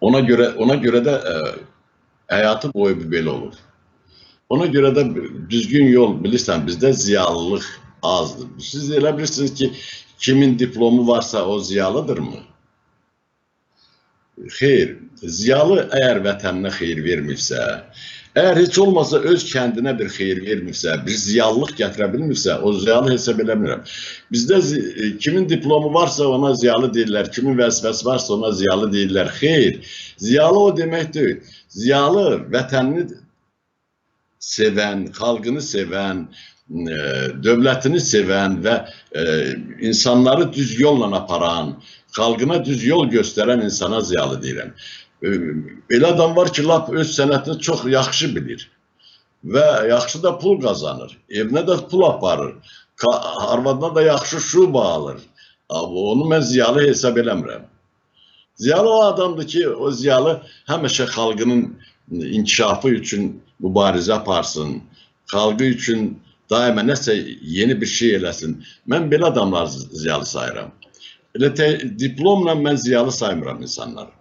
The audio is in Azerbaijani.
Ona göre də həyatı boyu belə olur. Ona görə də düzgün yol bilirsən, bizdə ziyalılıq azdır. Siz elə bilirsiniz ki, kimin diplomu varsa o ziyalıdırmı? Xeyr, ziyalı əgər vətəninə xeyir vermirsə, əgər heç olmasa öz kəndinə bir xeyir vermirsə, bir ziyalılıq gətirə bilmirsə, o ziyalı hesab eləmirəm. Bizdə kimin diplomu varsa ona ziyalı deyirlər, kimin vəzifəsi varsa ona ziyalı deyirlər. Xeyr, ziyalı o demək deyil. Ziyalı vətənini sevən, xalqını sevən, dövlətini sevən və insanları düz yolla aparan, xalqına düz yol göstərən insana ziyalı deyirəm. Elə adam var ki, lap öz sənətini çox yaxşı bilir və yaxşı da pul qazanır, evinə də pul aparır, arvadına da yaxşı şuba alır. Onu mən ziyalı hesab eləmirəm. Ziyalı o adamdır ki, o ziyalı həmişə xalqının inkişafı üçün mübarizə aparsın, xalqı üçün daima nəsə yeni bir şey eləsin. Mən belə adamları ziyalı sayıram. Elə diplomla mən ziyalı saymıram insanları.